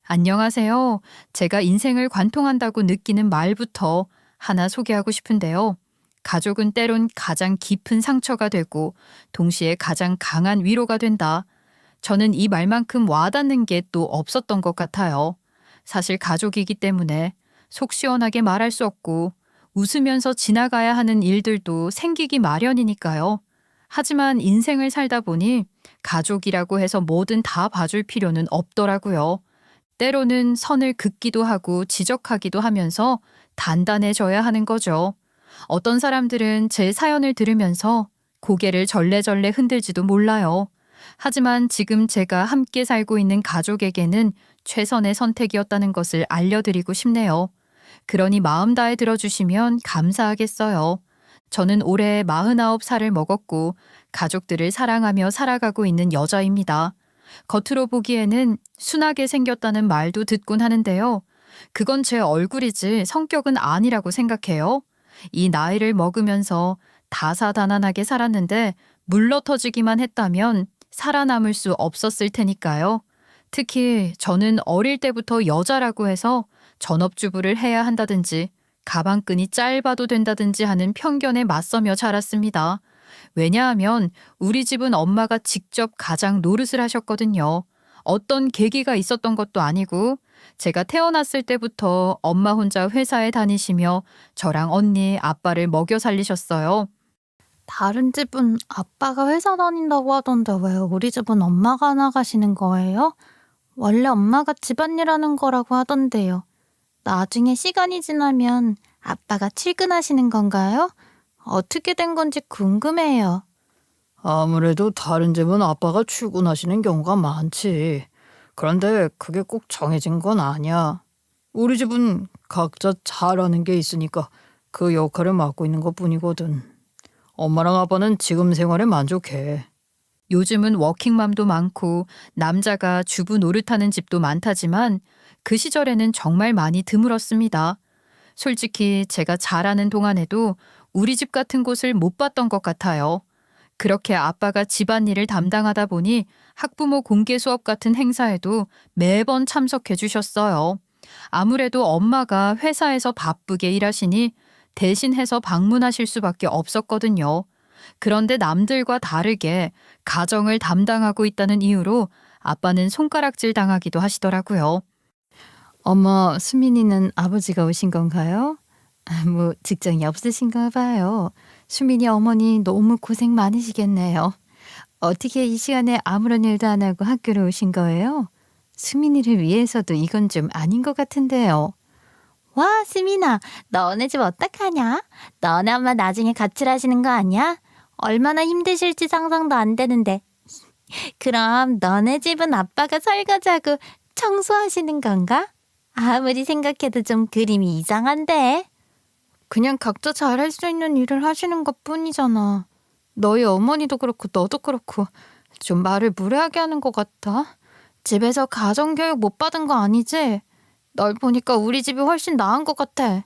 안녕하세요. 제가 인생을 관통한다고 느끼는 말부터 하나 소개하고 싶은데요. 가족은 때론 가장 깊은 상처가 되고 동시에 가장 강한 위로가 된다. 저는 이 말만큼 와닿는 게 또 없었던 것 같아요. 사실 가족이기 때문에 속 시원하게 말할 수 없고 웃으면서 지나가야 하는 일들도 생기기 마련이니까요. 하지만 인생을 살다 보니 가족이라고 해서 뭐든 다 봐줄 필요는 없더라고요. 때로는 선을 긋기도 하고 지적하기도 하면서 단단해져야 하는 거죠. 어떤 사람들은 제 사연을 들으면서 고개를 절레절레 흔들지도 몰라요. 하지만 지금 제가 함께 살고 있는 가족에게는 최선의 선택이었다는 것을 알려드리고 싶네요. 그러니 마음 다해 들어주시면 감사하겠어요. 저는 올해 49살을 먹었고 가족들을 사랑하며 살아가고 있는 여자입니다. 겉으로 보기에는 순하게 생겼다는 말도 듣곤 하는데요. 그건 제 얼굴이지 성격은 아니라고 생각해요. 이 나이를 먹으면서 다사다난하게 살았는데 물러터지기만 했다면 살아남을 수 없었을 테니까요. 특히 저는 어릴 때부터 여자라고 해서 전업주부를 해야 한다든지 가방끈이 짧아도 된다든지 하는 편견에 맞서며 자랐습니다. 왜냐하면 우리 집은 엄마가 직접 가장 노릇을 하셨거든요. 어떤 계기가 있었던 것도 아니고 제가 태어났을 때부터 엄마 혼자 회사에 다니시며 저랑 언니, 아빠를 먹여 살리셨어요. 다른 집은 아빠가 회사 다닌다고 하던데 왜 우리 집은 엄마가 나가시는 거예요? 원래 엄마가 집안일 하는 거라고 하던데요. 나중에 시간이 지나면 아빠가 출근하시는 건가요? 어떻게 된 건지 궁금해요. 아무래도 다른 집은 아빠가 출근하시는 경우가 많지. 그런데 그게 꼭 정해진 건 아니야. 우리 집은 각자 잘하는 게 있으니까 그 역할을 맡고 있는 것뿐이거든. 엄마랑 아빠는 지금 생활에 만족해. 요즘은 워킹맘도 많고 남자가 주부 노릇하는 집도 많다지만 그 시절에는 정말 많이 드물었습니다. 솔직히 제가 잘하는 동안에도 우리 집 같은 곳을 못 봤던 것 같아요. 그렇게 아빠가 집안일을 담당하다 보니 학부모 공개 수업 같은 행사에도 매번 참석해 주셨어요. 아무래도 엄마가 회사에서 바쁘게 일하시니 대신해서 방문하실 수밖에 없었거든요. 그런데 남들과 다르게 가정을 담당하고 있다는 이유로 아빠는 손가락질 당하기도 하시더라고요. 어머, 수민이는 아버지가 오신 건가요? 뭐 직장이 없으신가 봐요. 수민이 어머니 너무 고생 많으시겠네요. 어떻게 이 시간에 아무런 일도 안 하고 학교를 오신 거예요? 수민이를 위해서도 이건 좀 아닌 것 같은데요. 와, 수민아, 너네 집 어떡하냐? 너네 엄마 나중에 가출하시는 거 아니야? 얼마나 힘드실지 상상도 안 되는데. 그럼 너네 집은 아빠가 설거지하고 청소하시는 건가? 아무리 생각해도 좀 그림이 이상한데. 그냥 각자 잘할 수 있는 일을 하시는 것 뿐이잖아. 너희 어머니도 그렇고 너도 그렇고 좀 말을 무례하게 하는 것 같아. 집에서 가정교육 못 받은 거 아니지? 널 보니까 우리 집이 훨씬 나은 것 같아.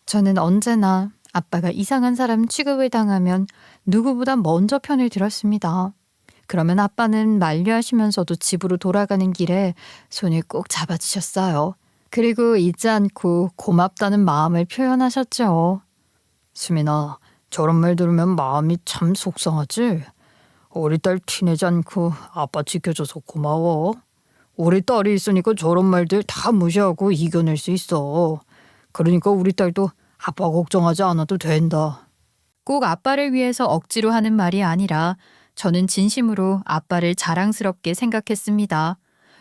저는 언제나 아빠가 이상한 사람 취급을 당하면 누구보다 먼저 편을 들었습니다. 그러면 아빠는 만류하시면서도 집으로 돌아가는 길에 손을 꼭 잡아주셨어요. 그리고 잊지 않고 고맙다는 마음을 표현하셨죠. 수민아, 저런 말 들으면 마음이 참 속상하지? 우리 딸 티내지 않고 아빠 지켜줘서 고마워. 우리 딸이 있으니까 저런 말들 다 무시하고 이겨낼 수 있어. 그러니까 우리 딸도 아빠 걱정하지 않아도 된다. 꼭 아빠를 위해서 억지로 하는 말이 아니라 저는 진심으로 아빠를 자랑스럽게 생각했습니다.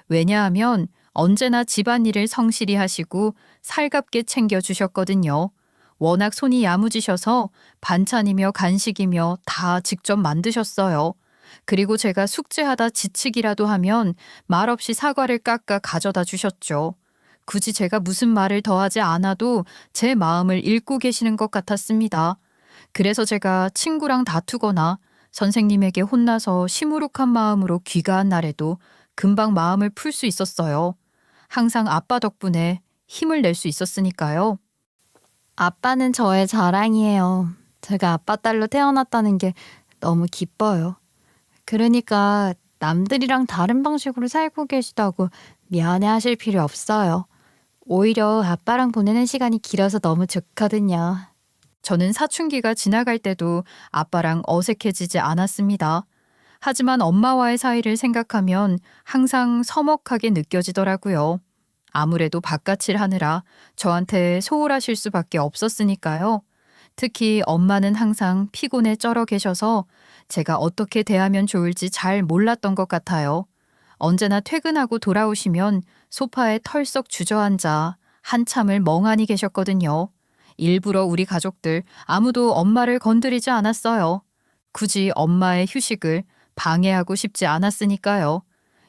왜냐하면 언제나 집안일을 성실히 하시고 살갑게 챙겨주셨거든요. 워낙 손이 야무지셔서 반찬이며 간식이며 다 직접 만드셨어요. 그리고 제가 숙제하다 지치기라도 하면 말없이 사과를 깎아 가져다 주셨죠. 굳이 제가 무슨 말을 더하지 않아도 제 마음을 읽고 계시는 것 같았습니다. 그래서 제가 친구랑 다투거나 선생님에게 혼나서 시무룩한 마음으로 귀가한 날에도 금방 마음을 풀 수 있었어요. 항상 아빠 덕분에 힘을 낼 수 있었으니까요. 아빠는 저의 자랑이에요. 제가 아빠 딸로 태어났다는 게 너무 기뻐요. 그러니까 남들이랑 다른 방식으로 살고 계시다고 미안해하실 필요 없어요. 오히려 아빠랑 보내는 시간이 길어서 너무 좋거든요. 저는 사춘기가 지나갈 때도 아빠랑 어색해지지 않았습니다. 하지만 엄마와의 사이를 생각하면 항상 서먹하게 느껴지더라고요. 아무래도 바깥일 하느라 저한테 소홀하실 수밖에 없었으니까요. 특히 엄마는 항상 피곤에 쩔어 계셔서 제가 어떻게 대하면 좋을지 잘 몰랐던 것 같아요. 언제나 퇴근하고 돌아오시면 소파에 털썩 주저앉아 한참을 멍하니 계셨거든요. 일부러 우리 가족들 아무도 엄마를 건드리지 않았어요. 굳이 엄마의 휴식을 방해하고 싶지 않았으니까요.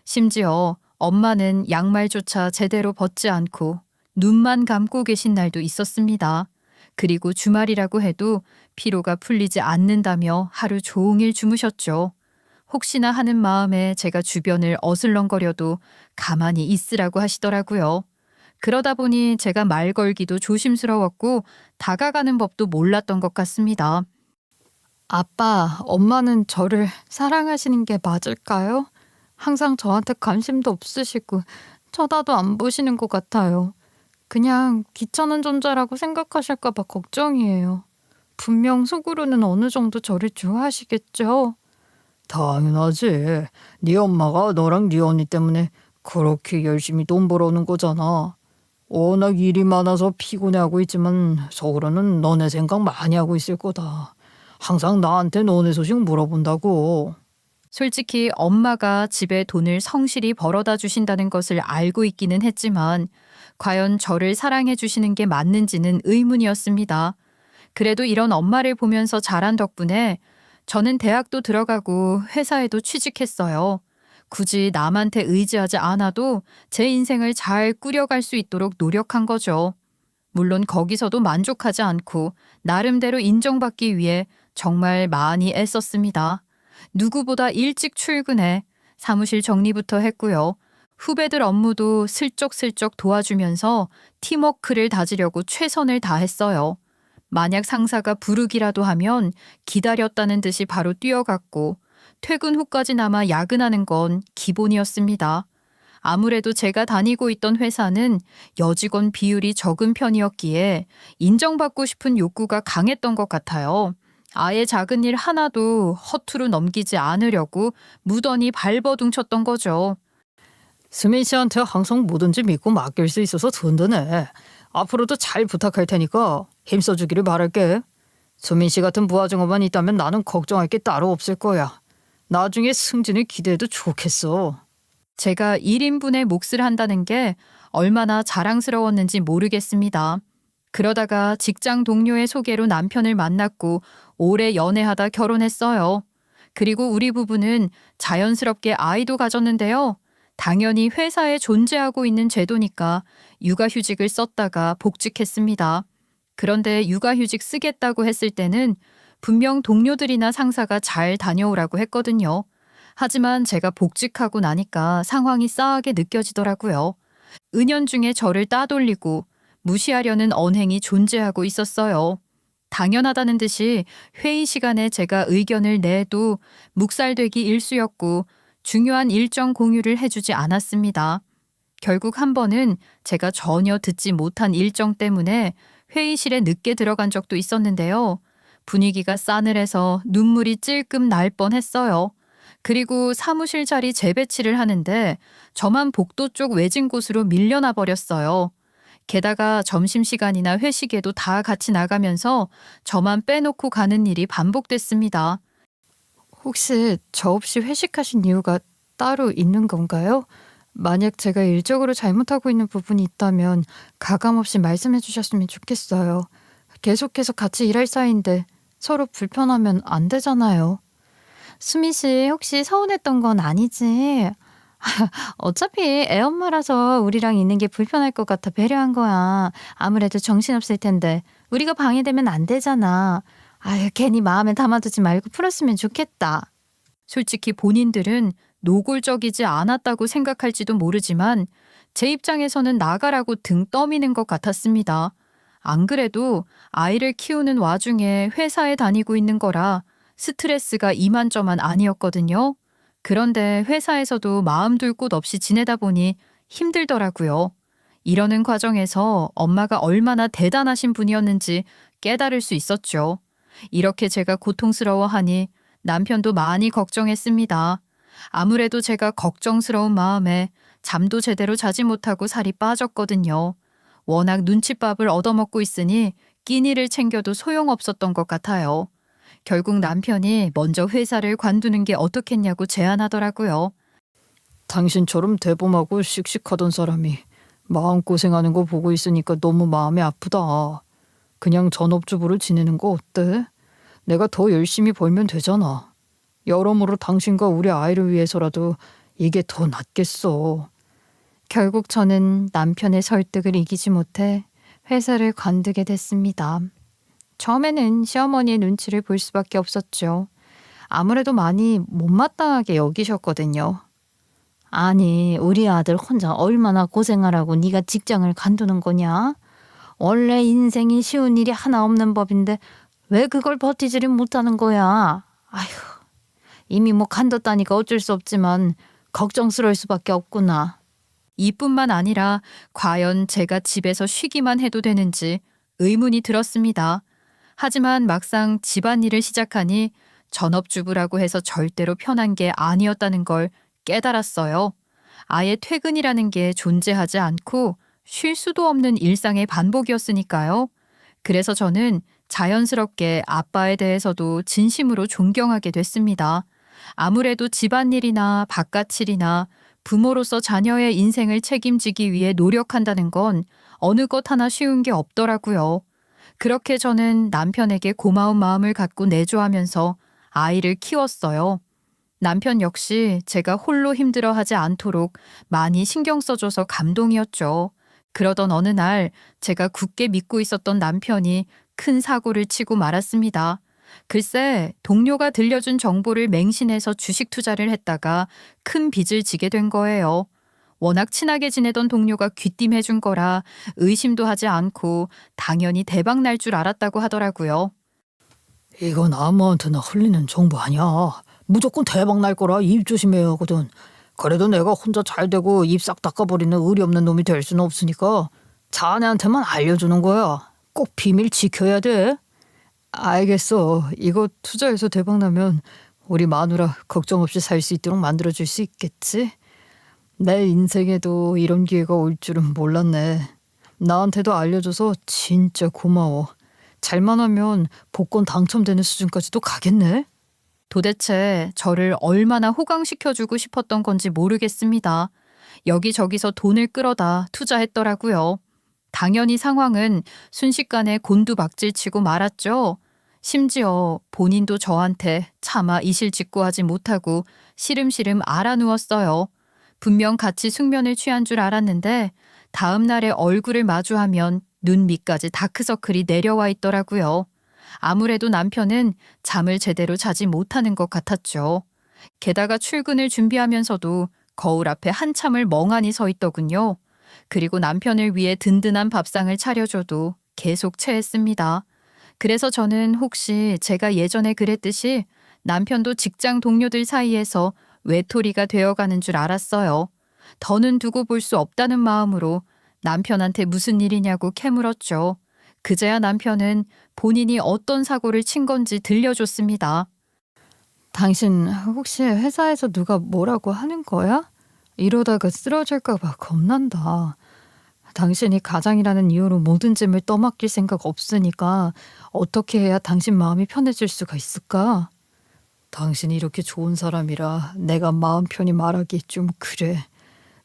심지어 엄마는 양말조차 제대로 벗지 않고 눈만 감고 계신 날도 있었습니다. 그리고 주말이라고 해도 피로가 풀리지 않는다며 하루 종일 주무셨죠. 혹시나 하는 마음에 제가 주변을 어슬렁거려도 가만히 있으라고 하시더라고요. 그러다 보니 제가 말 걸기도 조심스러웠고 다가가는 법도 몰랐던 것 같습니다. 아빠, 엄마는 저를 사랑하시는 게 맞을까요? 항상 저한테 관심도 없으시고 쳐다도 안 보시는 것 같아요. 그냥 귀찮은 존재라고 생각하실까 봐 걱정이에요. 분명 속으로는 어느 정도 저를 좋아하시겠죠? 당연하지. 네 엄마가 너랑 네 언니 때문에 그렇게 열심히 돈 벌어오는 거잖아. 워낙 일이 많아서 피곤해하고 있지만 속으로는 너네 생각 많이 하고 있을 거다. 항상 나한테 너네 소식 물어본다고. 솔직히 엄마가 집에 돈을 성실히 벌어다 주신다는 것을 알고 있기는 했지만 과연 저를 사랑해 주시는 게 맞는지는 의문이었습니다. 그래도 이런 엄마를 보면서 자란 덕분에 저는 대학도 들어가고 회사에도 취직했어요. 굳이 남한테 의지하지 않아도 제 인생을 잘 꾸려갈 수 있도록 노력한 거죠. 물론 거기서도 만족하지 않고 나름대로 인정받기 위해 정말 많이 애썼습니다. 누구보다 일찍 출근해 사무실 정리부터 했고요. 후배들 업무도 슬쩍슬쩍 도와주면서 팀워크를 다지려고 최선을 다했어요. 만약 상사가 부르기라도 하면 기다렸다는 듯이 바로 뛰어갔고 퇴근 후까지나마 야근하는 건 기본이었습니다. 아무래도 제가 다니고 있던 회사는 여직원 비율이 적은 편이었기에 인정받고 싶은 욕구가 강했던 것 같아요. 아예 작은 일 하나도 허투루 넘기지 않으려고 무던히 발버둥쳤던 거죠. 수민 씨한테 항상 뭐든지 믿고 맡길 수 있어서 든든해. 앞으로도 잘 부탁할 테니까 힘써주기를 바랄게. 수민 씨 같은 부하증업만 있다면 나는 걱정할 게 따로 없을 거야. 나중에 승진을 기대해도 좋겠어. 제가 1인분의 몫을 한다는 게 얼마나 자랑스러웠는지 모르겠습니다. 그러다가 직장 동료의 소개로 남편을 만났고 오래 연애하다 결혼했어요. 그리고 우리 부부는 자연스럽게 아이도 가졌는데요. 당연히 회사에 존재하고 있는 제도니까 육아휴직을 썼다가 복직했습니다. 그런데 육아휴직 쓰겠다고 했을 때는 분명 동료들이나 상사가 잘 다녀오라고 했거든요. 하지만 제가 복직하고 나니까 상황이 싸하게 느껴지더라고요. 은연중에 저를 따돌리고 무시하려는 언행이 존재하고 있었어요. 당연하다는 듯이 회의 시간에 제가 의견을 내도 묵살되기 일쑤였고 중요한 일정 공유를 해주지 않았습니다. 결국 한 번은 제가 전혀 듣지 못한 일정 때문에 회의실에 늦게 들어간 적도 있었는데요. 분위기가 싸늘해서 눈물이 찔끔 날 뻔했어요. 그리고 사무실 자리 재배치를 하는데 저만 복도 쪽 외진 곳으로 밀려나 버렸어요. 게다가 점심시간이나 회식에도 다 같이 나가면서 저만 빼놓고 가는 일이 반복됐습니다. 혹시 저 없이 회식하신 이유가 따로 있는 건가요? 만약 제가 일적으로 잘못하고 있는 부분이 있다면 가감없이 말씀해 주셨으면 좋겠어요. 계속해서 같이 일할 사이인데 서로 불편하면 안 되잖아요. 수미 씨 혹시 서운했던 건 아니지? 어차피 애엄마라서 우리랑 있는 게 불편할 것 같아 배려한 거야. 아무래도 정신없을 텐데 우리가 방해되면 안 되잖아. 아유, 괜히 마음에 담아두지 말고 풀었으면 좋겠다. 솔직히 본인들은 노골적이지 않았다고 생각할지도 모르지만 제 입장에서는 나가라고 등 떠미는 것 같았습니다. 안 그래도 아이를 키우는 와중에 회사에 다니고 있는 거라 스트레스가 이만저만 아니었거든요. 그런데 회사에서도 마음 둘 곳 없이 지내다 보니 힘들더라고요. 이러는 과정에서 엄마가 얼마나 대단하신 분이었는지 깨달을 수 있었죠. 이렇게 제가 고통스러워하니 남편도 많이 걱정했습니다. 아무래도 제가 걱정스러운 마음에 잠도 제대로 자지 못하고 살이 빠졌거든요. 워낙 눈칫밥을 얻어먹고 있으니 끼니를 챙겨도 소용없었던 것 같아요. 결국 남편이 먼저 회사를 관두는 게 어떻겠냐고 제안하더라고요. 당신처럼 대범하고 씩씩하던 사람이 마음고생하는 거 보고 있으니까 너무 마음이 아프다. 그냥 전업주부로 지내는 거 어때? 내가 더 열심히 벌면 되잖아. 여러모로 당신과 우리 아이를 위해서라도 이게 더 낫겠어. 결국 저는 남편의 설득을 이기지 못해 회사를 관두게 됐습니다. 처음에는 시어머니의 눈치를 볼 수밖에 없었죠. 아무래도 많이 못마땅하게 여기셨거든요. 아니, 우리 아들 혼자 얼마나 고생하라고 네가 직장을 관두는 거냐? 원래 인생이 쉬운 일이 하나 없는 법인데 왜 그걸 버티지를 못하는 거야? 아휴, 이미 뭐 관뒀다니까 어쩔 수 없지만 걱정스러울 수밖에 없구나. 이뿐만 아니라 과연 제가 집에서 쉬기만 해도 되는지 의문이 들었습니다. 하지만 막상 집안일을 시작하니 전업주부라고 해서 절대로 편한 게 아니었다는 걸 깨달았어요. 아예 퇴근이라는 게 존재하지 않고 쉴 수도 없는 일상의 반복이었으니까요. 그래서 저는 자연스럽게 아빠에 대해서도 진심으로 존경하게 됐습니다. 아무래도 집안일이나 바깥일이나 부모로서 자녀의 인생을 책임지기 위해 노력한다는 건 어느 것 하나 쉬운 게 없더라고요. 그렇게 저는 남편에게 고마운 마음을 갖고 내조하면서 아이를 키웠어요. 남편 역시 제가 홀로 힘들어하지 않도록 많이 신경 써줘서 감동이었죠. 그러던 어느 날 제가 굳게 믿고 있었던 남편이 큰 사고를 치고 말았습니다. 글쎄, 동료가 들려준 정보를 맹신해서 주식 투자를 했다가 큰 빚을 지게 된 거예요. 워낙 친하게 지내던 동료가 귀띔해준 거라 의심도 하지 않고 당연히 대박 날 줄 알았다고 하더라고요. 이건 아무한테나 흘리는 정보 아니야. 무조건 대박 날 거라 입 조심해야 하거든. 그래도 내가 혼자 잘 되고 입 싹 닦아버리는 의리 없는 놈이 될 수는 없으니까 자네한테만 알려주는 거야. 꼭 비밀 지켜야 돼. 알겠어. 이거 투자해서 대박 나면 우리 마누라 걱정 없이 살 수 있도록 만들어줄 수 있겠지? 내 인생에도 이런 기회가 올 줄은 몰랐네. 나한테도 알려줘서 진짜 고마워. 잘만 하면 복권 당첨되는 수준까지도 가겠네? 도대체 저를 얼마나 호강시켜주고 싶었던 건지 모르겠습니다. 여기저기서 돈을 끌어다 투자했더라고요. 당연히 상황은 순식간에 곤두박질치고 말았죠. 심지어 본인도 저한테 차마 이실직고하지 못하고 시름시름 알아누웠어요. 분명 같이 숙면을 취한 줄 알았는데 다음 날에 얼굴을 마주하면 눈 밑까지 다크서클이 내려와 있더라고요. 아무래도 남편은 잠을 제대로 자지 못하는 것 같았죠. 게다가 출근을 준비하면서도 거울 앞에 한참을 멍하니 서 있더군요. 그리고 남편을 위해 든든한 밥상을 차려줘도 계속 체했습니다. 그래서 저는 혹시 제가 예전에 그랬듯이 남편도 직장 동료들 사이에서 외톨이가 되어가는 줄 알았어요. 더는 두고 볼 수 없다는 마음으로 남편한테 무슨 일이냐고 캐물었죠. 그제야 남편은 본인이 어떤 사고를 친 건지 들려줬습니다. 당신 혹시 회사에서 누가 뭐라고 하는 거야? 이러다가 쓰러질까 봐 겁난다. 당신이 가장이라는 이유로 모든 짐을 떠맡길 생각 없으니까 어떻게 해야 당신 마음이 편해질 수가 있을까? 당신이 이렇게 좋은 사람이라 내가 마음 편히 말하기 좀 그래.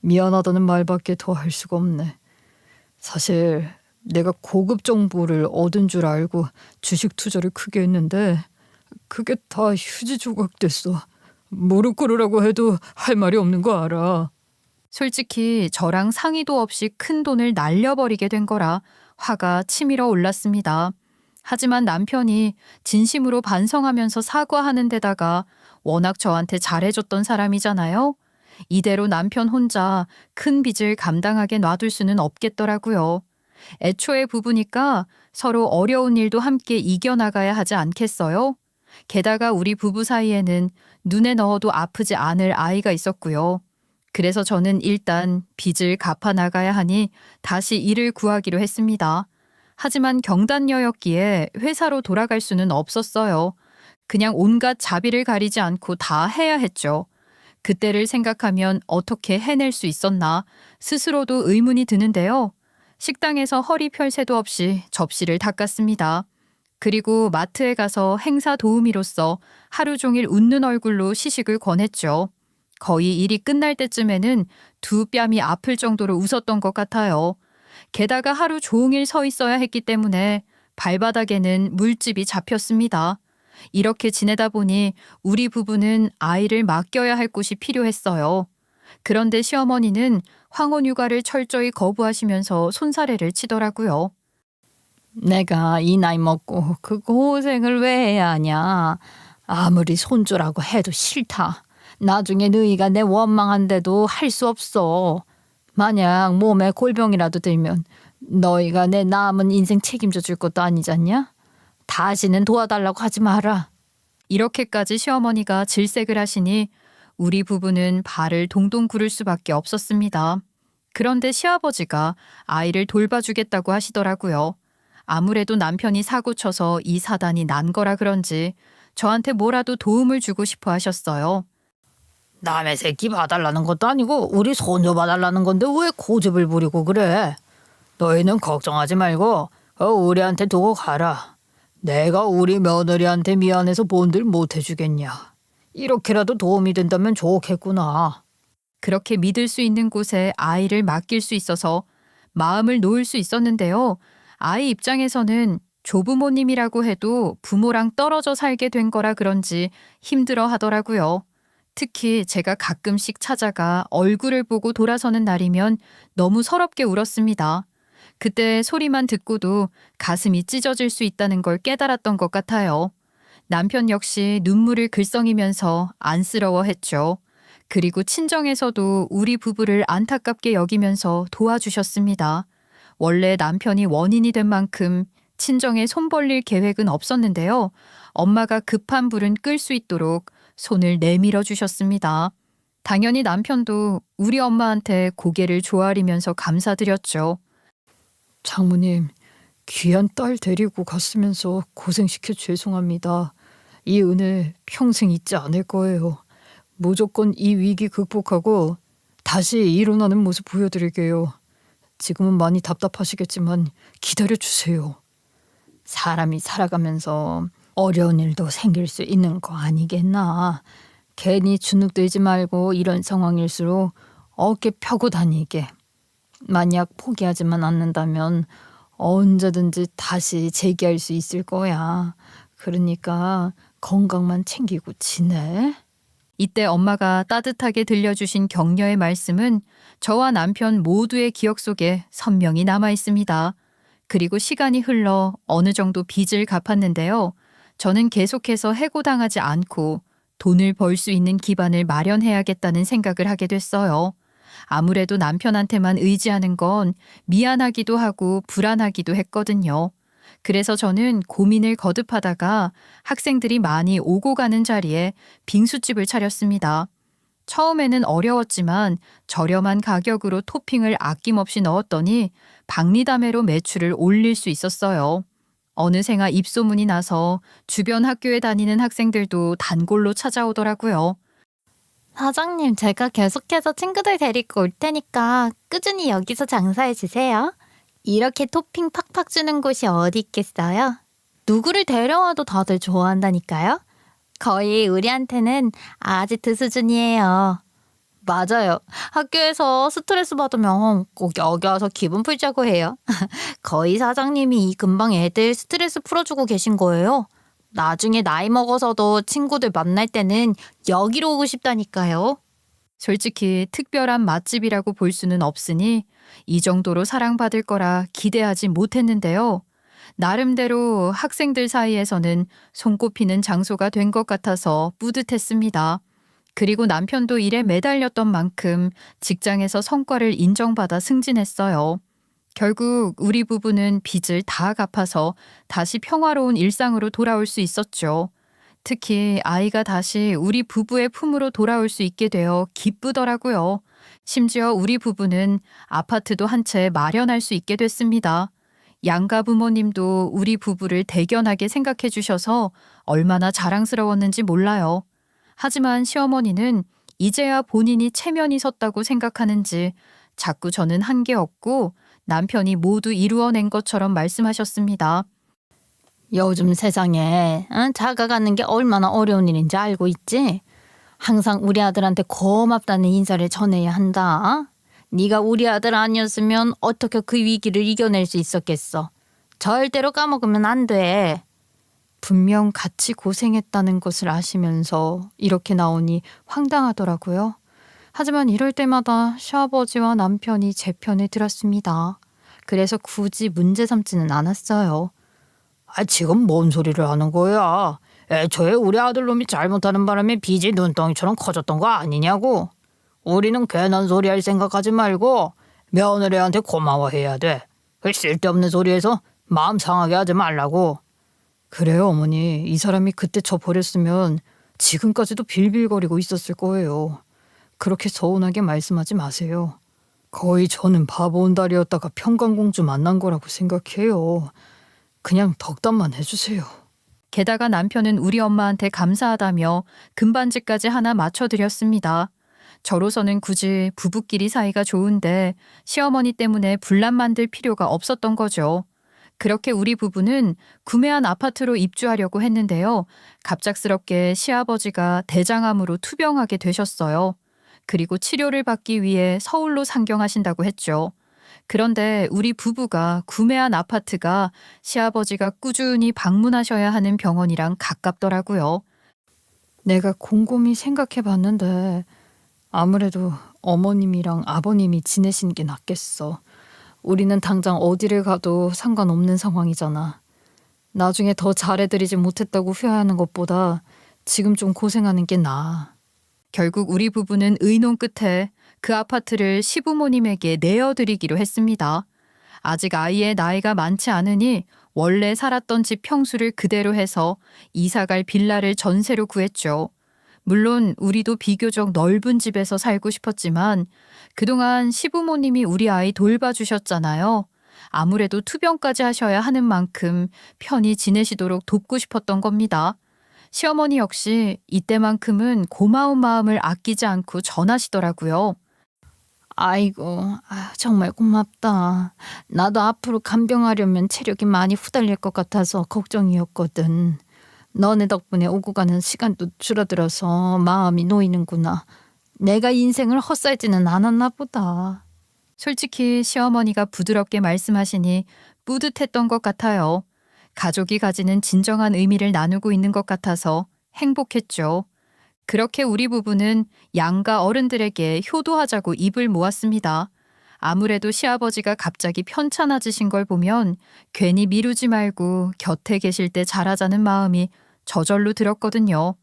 미안하다는 말밖에 더 할 수가 없네. 사실 내가 고급 정보를 얻은 줄 알고 주식 투자를 크게 했는데 그게 다 휴지 조각 됐어. 무릎 꿇으라고 해도 할 말이 없는 거 알아. 솔직히 저랑 상의도 없이 큰 돈을 날려버리게 된 거라 화가 치밀어 올랐습니다. 하지만 남편이 진심으로 반성하면서 사과하는 데다가 워낙 저한테 잘해줬던 사람이잖아요. 이대로 남편 혼자 큰 빚을 감당하게 놔둘 수는 없겠더라고요. 애초에 부부니까 서로 어려운 일도 함께 이겨나가야 하지 않겠어요? 게다가 우리 부부 사이에는 눈에 넣어도 아프지 않을 아이가 있었고요. 그래서 저는 일단 빚을 갚아 나가야 하니 다시 일을 구하기로 했습니다. 하지만 경단녀였기에 회사로 돌아갈 수는 없었어요. 그냥 온갖 자비를 가리지 않고 다 해야 했죠. 그때를 생각하면 어떻게 해낼 수 있었나 스스로도 의문이 드는데요. 식당에서 허리 펼 새도 없이 접시를 닦았습니다. 그리고 마트에 가서 행사 도우미로서 하루 종일 웃는 얼굴로 시식을 권했죠. 거의 일이 끝날 때쯤에는 두 뺨이 아플 정도로 웃었던 것 같아요. 게다가 하루 종일 서 있어야 했기 때문에 발바닥에는 물집이 잡혔습니다. 이렇게 지내다 보니 우리 부부는 아이를 맡겨야 할 곳이 필요했어요. 그런데 시어머니는 황혼 육아를 철저히 거부하시면서 손사래를 치더라고요. 내가 이 나이 먹고 그 고생을 왜 해야 하냐. 아무리 손주라고 해도 싫다. 나중에 너희가 내 원망한데도 할 수 없어. 만약 몸에 골병이라도 들면 너희가 내 남은 인생 책임져 줄 것도 아니잖냐? 다시는 도와달라고 하지 마라. 이렇게까지 시어머니가 질색을 하시니 우리 부부는 발을 동동 구를 수밖에 없었습니다. 그런데 시아버지가 아이를 돌봐주겠다고 하시더라고요. 아무래도 남편이 사고쳐서 이 사단이 난 거라 그런지 저한테 뭐라도 도움을 주고 싶어 하셨어요. 남의 새끼 봐달라는 것도 아니고 우리 손녀 봐달라는 건데 왜 고집을 부리고 그래? 너희는 걱정하지 말고 우리한테 두고 가라. 내가 우리 며느리한테 미안해서 뭔들 못 해주겠냐. 이렇게라도 도움이 된다면 좋겠구나. 그렇게 믿을 수 있는 곳에 아이를 맡길 수 있어서 마음을 놓을 수 있었는데요. 아이 입장에서는 조부모님이라고 해도 부모랑 떨어져 살게 된 거라 그런지 힘들어 하더라고요. 특히 제가 가끔씩 찾아가 얼굴을 보고 돌아서는 날이면 너무 서럽게 울었습니다. 그때 소리만 듣고도 가슴이 찢어질 수 있다는 걸 깨달았던 것 같아요. 남편 역시 눈물을 글썽이면서 안쓰러워했죠. 그리고 친정에서도 우리 부부를 안타깝게 여기면서 도와주셨습니다. 원래 남편이 원인이 된 만큼 친정에 손 벌릴 계획은 없었는데요. 엄마가 급한 불은 끌 수 있도록 손을 내밀어 주셨습니다. 당연히 남편도 우리 엄마한테 고개를 조아리면서 감사드렸죠. 장모님, 귀한 딸 데리고 갔으면서 고생시켜 죄송합니다. 이 은혜 평생 잊지 않을 거예요. 무조건 이 위기 극복하고 다시 일어나는 모습 보여드릴게요. 지금은 많이 답답하시겠지만 기다려주세요. 사람이 살아가면서 어려운 일도 생길 수 있는 거 아니겠나. 괜히 주눅들지 말고 이런 상황일수록 어깨 펴고 다니게. 만약 포기하지만 않는다면 언제든지 다시 재기할 수 있을 거야. 그러니까 건강만 챙기고 지내. 이때 엄마가 따뜻하게 들려주신 격려의 말씀은 저와 남편 모두의 기억 속에 선명히 남아 있습니다. 그리고 시간이 흘러 어느 정도 빚을 갚았는데요. 저는 계속해서 해고당하지 않고 돈을 벌 수 있는 기반을 마련해야겠다는 생각을 하게 됐어요. 아무래도 남편한테만 의지하는 건 미안하기도 하고 불안하기도 했거든요. 그래서 저는 고민을 거듭하다가 학생들이 많이 오고 가는 자리에 빙수집을 차렸습니다. 처음에는 어려웠지만 저렴한 가격으로 토핑을 아낌없이 넣었더니 박리담회로 매출을 올릴 수 있었어요. 어느새가 입소문이 나서 주변 학교에 다니는 학생들도 단골로 찾아오더라고요. 사장님, 제가 계속해서 친구들 데리고 올 테니까 꾸준히 여기서 장사해 주세요. 이렇게 토핑 팍팍 주는 곳이 어디 있겠어요? 누구를 데려와도 다들 좋아한다니까요. 거의 우리한테는 아지트 수준이에요. 맞아요. 학교에서 스트레스 받으면 꼭 여기 와서 기분 풀자고 해요. 거의 사장님이 이 근방 애들 스트레스 풀어주고 계신 거예요. 나중에 나이 먹어서도 친구들 만날 때는 여기로 오고 싶다니까요. 솔직히 특별한 맛집이라고 볼 수는 없으니 이 정도로 사랑받을 거라 기대하지 못했는데요. 나름대로 학생들 사이에서는 손꼽히는 장소가 된 것 같아서 뿌듯했습니다. 그리고 남편도 일에 매달렸던 만큼 직장에서 성과를 인정받아 승진했어요. 결국 우리 부부는 빚을 다 갚아서 다시 평화로운 일상으로 돌아올 수 있었죠. 특히 아이가 다시 우리 부부의 품으로 돌아올 수 있게 되어 기쁘더라고요. 심지어 우리 부부는 아파트도 한 채 마련할 수 있게 됐습니다. 양가 부모님도 우리 부부를 대견하게 생각해 주셔서 얼마나 자랑스러웠는지 몰라요. 하지만 시어머니는 이제야 본인이 체면이 섰다고 생각하는지 자꾸 저는 한 게 없고 남편이 모두 이루어낸 것처럼 말씀하셨습니다. 요즘 세상에 자가가는 게 얼마나 어려운 일인지 알고 있지? 항상 우리 아들한테 고맙다는 인사를 전해야 한다. 네가 우리 아들 아니었으면 어떻게 그 위기를 이겨낼 수 있었겠어. 절대로 까먹으면 안 돼. 분명 같이 고생했다는 것을 아시면서 이렇게 나오니 황당하더라고요. 하지만 이럴 때마다 시아버지와 남편이 제 편에 들었습니다. 그래서 굳이 문제 삼지는 않았어요. 지금 뭔 소리를 하는 거야? 애초에 우리 아들놈이 잘못하는 바람에 빚이 눈덩이처럼 커졌던 거 아니냐고. 우리는 괜한 소리 할 생각하지 말고 며느리한테 고마워해야 돼. 그 쓸데없는 소리해서 마음 상하게 하지 말라고. 그래요, 어머니. 이 사람이 그때 저 버렸으면 지금까지도 빌빌거리고 있었을 거예요. 그렇게 서운하게 말씀하지 마세요. 거의 저는 바보 온달이었다가 평강공주 만난 거라고 생각해요. 그냥 덕담만 해주세요. 게다가 남편은 우리 엄마한테 감사하다며 금반지까지 하나 맞춰드렸습니다. 저로서는 굳이 부부끼리 사이가 좋은데 시어머니 때문에 분란 만들 필요가 없었던 거죠. 그렇게 우리 부부는 구매한 아파트로 입주하려고 했는데요. 갑작스럽게 시아버지가 대장암으로 투병하게 되셨어요. 그리고 치료를 받기 위해 서울로 상경하신다고 했죠. 그런데 우리 부부가 구매한 아파트가 시아버지가 꾸준히 방문하셔야 하는 병원이랑 가깝더라고요. 내가 곰곰이 생각해 봤는데 아무래도 어머님이랑 아버님이 지내시는 게 낫겠어. 우리는 당장 어디를 가도 상관없는 상황이잖아. 나중에 더 잘해드리지 못했다고 후회하는 것보다 지금 좀 고생하는 게 나아. 결국 우리 부부는 의논 끝에 그 아파트를 시부모님에게 내어드리기로 했습니다. 아직 아이의 나이가 많지 않으니 원래 살았던 집 평수를 그대로 해서 이사갈 빌라를 전세로 구했죠. 물론 우리도 비교적 넓은 집에서 살고 싶었지만 그동안 시부모님이 우리 아이 돌봐주셨잖아요. 아무래도 투병까지 하셔야 하는 만큼 편히 지내시도록 돕고 싶었던 겁니다. 시어머니 역시 이때만큼은 고마운 마음을 아끼지 않고 전하시더라고요. 아이고, 정말 고맙다. 나도 앞으로 간병하려면 체력이 많이 후달릴 것 같아서 걱정이었거든. 너네 덕분에 오고 가는 시간도 줄어들어서 마음이 놓이는구나. 내가 인생을 헛살지는 않았나 보다. 솔직히 시어머니가 부드럽게 말씀하시니 뿌듯했던 것 같아요. 가족이 가지는 진정한 의미를 나누고 있는 것 같아서 행복했죠. 그렇게 우리 부부는 양가 어른들에게 효도하자고 입을 모았습니다. 아무래도 시아버지가 갑자기 편찮아지신 걸 보면 괜히 미루지 말고 곁에 계실 때 잘하자는 마음이 저절로 들었거든요.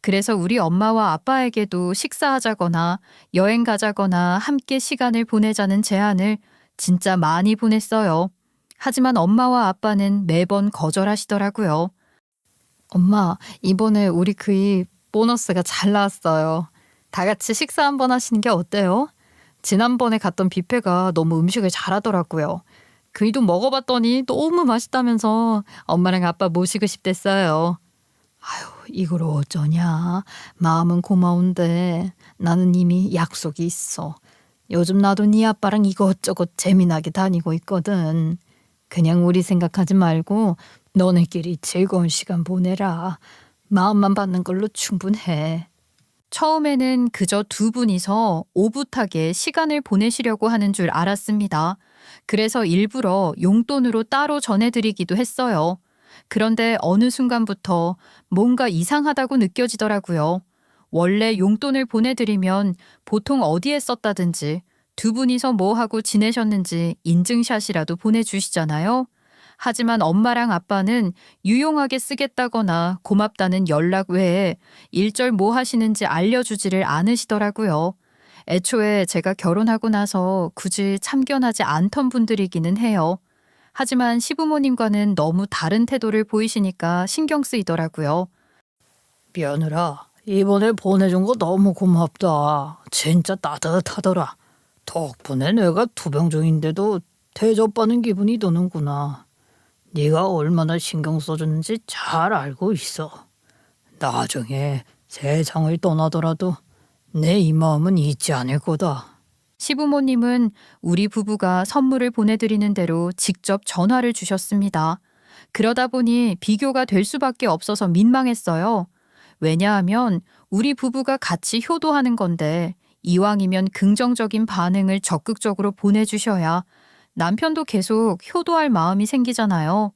그래서 우리 엄마와 아빠에게도 식사하자거나 여행 가자거나 함께 시간을 보내자는 제안을 진짜 많이 보냈어요. 하지만 엄마와 아빠는 매번 거절하시더라고요. 엄마, 이번에 우리 그이 보너스가 잘 나왔어요. 다 같이 식사 한번 하시는 게 어때요? 지난번에 갔던 뷔페가 너무 음식을 잘하더라고요. 그이도 먹어봤더니 너무 맛있다면서 엄마랑 아빠 모시고 싶댔어요. 이걸 어쩌냐. 마음은 고마운데 나는 이미 약속이 있어. 요즘 나도 네 아빠랑 이것저것 재미나게 다니고 있거든. 그냥 우리 생각하지 말고 너네끼리 즐거운 시간 보내라. 마음만 받는 걸로 충분해. 처음에는 그저 두 분이서 오붓하게 시간을 보내시려고 하는 줄 알았습니다. 그래서 일부러 용돈으로 따로 전해드리기도 했어요. 그런데 어느 순간부터 뭔가 이상하다고 느껴지더라고요. 원래 용돈을 보내드리면 보통 어디에 썼다든지 두 분이서 뭐 하고 지내셨는지 인증샷이라도 보내주시잖아요. 하지만 엄마랑 아빠는 유용하게 쓰겠다거나 고맙다는 연락 외에 일절 뭐 하시는지 알려주지를 않으시더라고요. 애초에 제가 결혼하고 나서 굳이 참견하지 않던 분들이기는 해요. 하지만 시부모님과는 너무 다른 태도를 보이시니까 신경 쓰이더라고요. 며느라, 이번에 보내준 거 너무 고맙다. 진짜 따뜻하더라. 덕분에 내가 투병중인데도 대접받는 기분이 드는구나. 네가 얼마나 신경 써주는지 잘 알고 있어. 나중에 세상을 떠나더라도 내 이 마음은 잊지 않을 거다. 시부모님은 우리 부부가 선물을 보내드리는 대로 직접 전화를 주셨습니다. 그러다 보니 비교가 될 수밖에 없어서 민망했어요. 왜냐하면 우리 부부가 같이 효도하는 건데 이왕이면 긍정적인 반응을 적극적으로 보내주셔야 남편도 계속 효도할 마음이 생기잖아요.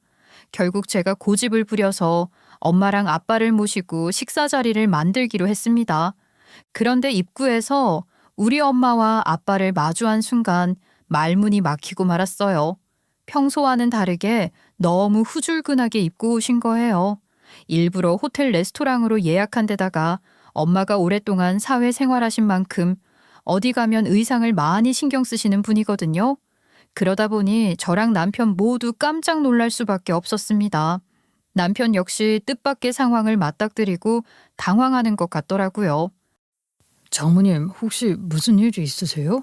결국 제가 고집을 부려서 엄마랑 아빠를 모시고 식사 자리를 만들기로 했습니다. 그런데 입구에서 우리 엄마와 아빠를 마주한 순간 말문이 막히고 말았어요. 평소와는 다르게 너무 후줄근하게 입고 오신 거예요. 일부러 호텔 레스토랑으로 예약한 데다가 엄마가 오랫동안 사회생활하신 만큼 어디 가면 의상을 많이 신경 쓰시는 분이거든요. 그러다 보니 저랑 남편 모두 깜짝 놀랄 수밖에 없었습니다. 남편 역시 뜻밖의 상황을 맞닥뜨리고 당황하는 것 같더라고요. 장모님, 혹시 무슨 일이 있으세요?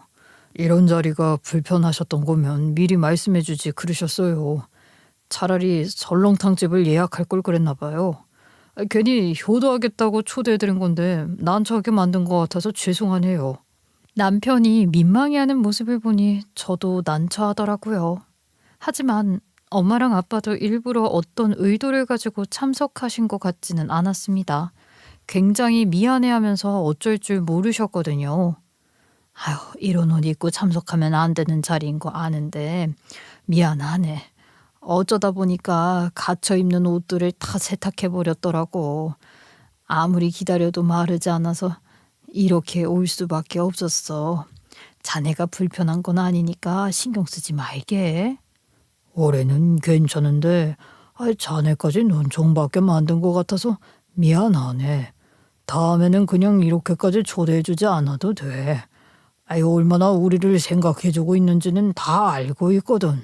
이런 자리가 불편하셨던 거면 미리 말씀해 주지 그러셨어요. 차라리 설렁탕집을 예약할 걸 그랬나 봐요. 괜히 효도하겠다고 초대해드린 건데 난처하게 만든 것 같아서 죄송하네요. 남편이 민망해하는 모습을 보니 저도 난처하더라고요. 하지만 엄마랑 아빠도 일부러 어떤 의도를 가지고 참석하신 것 같지는 않았습니다. 굉장히 미안해하면서 어쩔 줄 모르셨거든요. 아휴, 이런 옷 입고 참석하면 안 되는 자리인 거 아는데 미안하네. 어쩌다 보니까 갇혀 입는 옷들을 다 세탁해버렸더라고. 아무리 기다려도 마르지 않아서 이렇게 올 수밖에 없었어. 자네가 불편한 건 아니니까 신경 쓰지 말게. 올해는 괜찮은데 자네까지 눈총받게 만든 것 같아서 미안하네. 다음에는 그냥 이렇게까지 초대해주지 않아도 돼. 얼마나 우리를 생각해주고 있는지는 다 알고 있거든.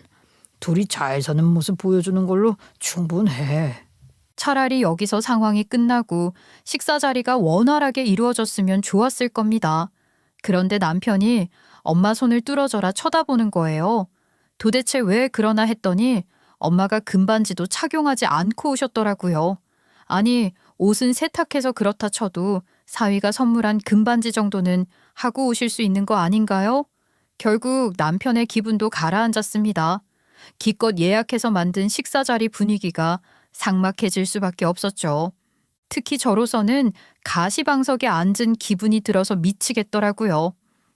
둘이 잘 사는 모습 보여주는 걸로 충분해. 차라리 여기서 상황이 끝나고 식사 자리가 원활하게 이루어졌으면 좋았을 겁니다. 그런데 남편이 엄마 손을 뚫어져라 쳐다보는 거예요. 도대체 왜 그러나 했더니 엄마가 금반지도 착용하지 않고 오셨더라고요. 아니, 옷은 세탁해서 그렇다 쳐도 사위가 선물한 금반지 정도는 하고 오실 수 있는 거 아닌가요? 결국 남편의 기분도 가라앉았습니다. 기껏 예약해서 만든 식사 자리 분위기가 삭막해질 수밖에 없었죠. 특히 저로서는 가시방석에 앉은 기분이 들어서 미치겠더라고요.